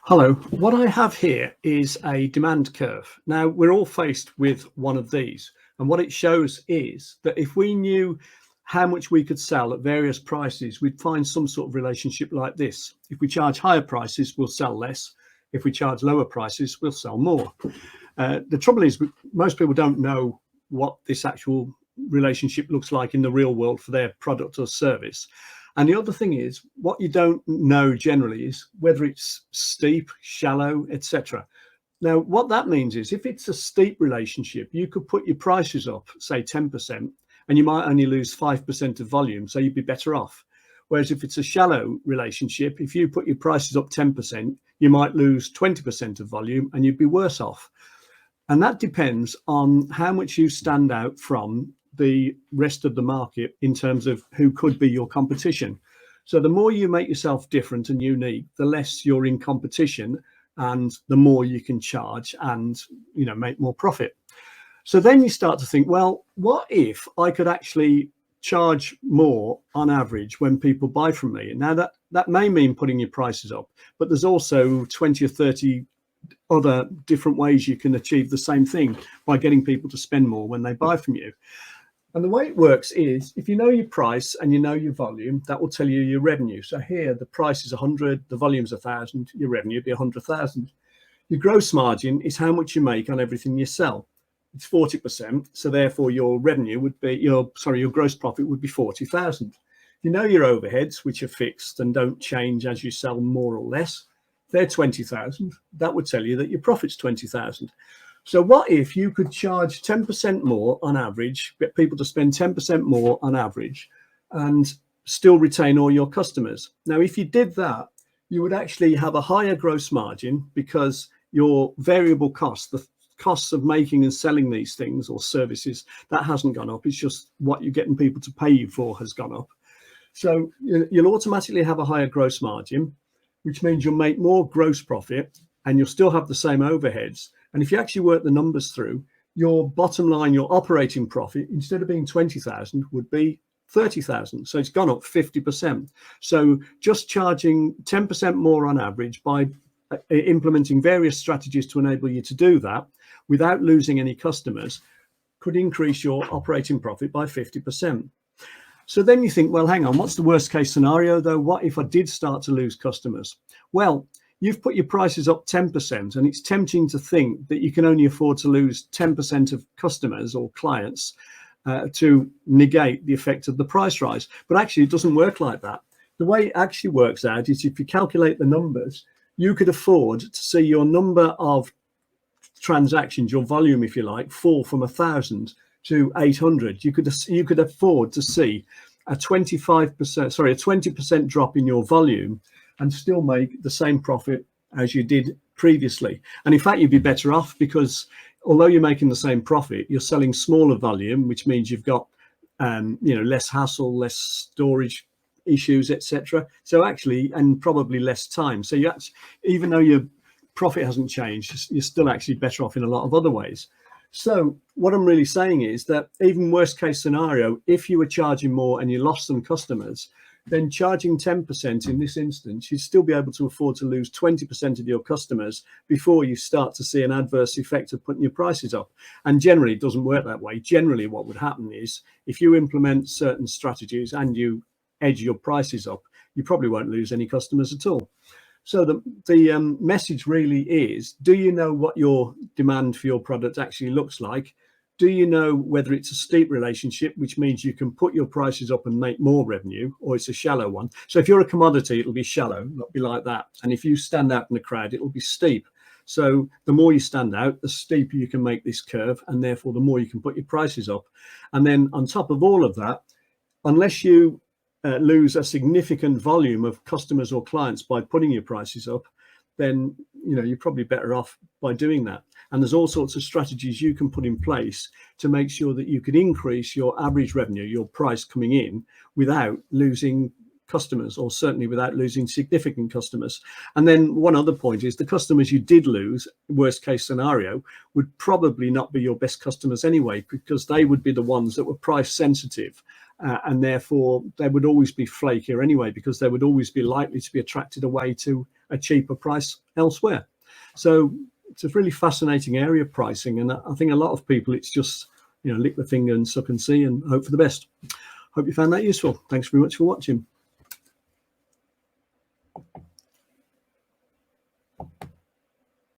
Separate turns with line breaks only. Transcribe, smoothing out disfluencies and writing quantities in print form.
Hello, what I have here is a demand curve. Now, we're all faced with one of these, and what it shows is that if we knew how much we could sell at various prices, we'd find some sort of relationship like this. If we charge higher prices, we'll sell less. If we charge lower prices, we'll sell more. The trouble is, most people don't know what this actual relationship looks like in the real world for their product or service. And the other thing is, what you don't know generally is whether it's steep, shallow, etc. Now, what that means is if it's a steep relationship, you could put your prices up, say 10%, and you might only lose 5% of volume, so you'd be better off. Whereas if it's a shallow relationship, if you put your prices up 10%, you might lose 20% of volume and you'd be worse off. And that depends on how much you stand out from the rest of the market in terms of who could be your competition. So the more you make yourself different and unique, the less you're in competition and the more you can charge and make more profit. So then you start to think, well, what if I could actually charge more on average when people buy from me? Now that may mean putting your prices up, but there's also 20 or 30 other different ways you can achieve the same thing by getting people to spend more when they buy from you. And the way it works is if you know your price and you know your volume, that will tell you your revenue. So here the price is 100, the volume's 1,000, your revenue would be 100,000. Your gross margin is how much you make on everything you sell. It's 40%, so therefore your revenue would be your gross profit would be 40,000. You know your overheads, which are fixed and don't change as you sell more or less. They're 20,000. That would tell you that your profit's 20,000. So what if you could charge 10% more on average, get people to spend 10% more on average and still retain all your customers? Now, if you did that, you would actually have a higher gross margin because your variable costs, the costs of making and selling these things or services, that hasn't gone up. It's just what you're getting people to pay you for has gone up. So you'll automatically have a higher gross margin, which means you'll make more gross profit and you'll still have the same overheads. And if you actually work the numbers through, your bottom line, your operating profit, instead of being 20,000, would be 30,000. So it's gone up 50%. So just charging 10% more on average by implementing various strategies to enable you to do that without losing any customers could increase your operating profit by 50%. So then you think, well, hang on, what's the worst case scenario though? What if I did start to lose customers? Well, you've put your prices up 10%, and it's tempting to think that you can only afford to lose 10% of customers or clients to negate the effect of the price rise. But actually, it doesn't work like that. The way it actually works out is if you calculate the numbers, you could afford to see your number of transactions, your volume, if you like, fall from 1,000 to 800. You could afford to see a 20% drop in your volume and still make the same profit as you did previously. And in fact, you'd be better off because although you're making the same profit, you're selling smaller volume, which means you've got less hassle, less storage issues, etc. So actually, and probably less time. So even though your profit hasn't changed, you're still actually better off in a lot of other ways. So what I'm really saying is that even worst case scenario, if you were charging more and you lost some customers, then charging 10% in this instance, you'd still be able to afford to lose 20% of your customers before you start to see an adverse effect of putting your prices up. And generally, it doesn't work that way. Generally, what would happen is if you implement certain strategies and you edge your prices up, you probably won't lose any customers at all. So the message really is, do you know what your demand for your product actually looks like? Do you know whether it's a steep relationship, which means you can put your prices up and make more revenue, or it's a shallow one? So if you're a commodity, it'll be shallow, it'll be like that. And if you stand out in the crowd, it'll be steep. So the more you stand out, the steeper you can make this curve, and therefore the more you can put your prices up. And then on top of all of that, unless you lose a significant volume of customers or clients by putting your prices up, then you're probably better off by doing that. And there's all sorts of strategies you can put in place to make sure that you can increase your average revenue, your price coming in, without losing customers, or certainly without losing significant customers. And then one other point is the customers you did lose, worst case scenario, would probably not be your best customers anyway, because they would be the ones that were price sensitive and therefore they would always be flakier anyway, because they would always be likely to be attracted away to a cheaper price elsewhere. So it's a really fascinating area of pricing, and I think a lot of people, it's just, lick the finger and suck and see and hope for the best. Hope you found that useful. Thanks very much for watching.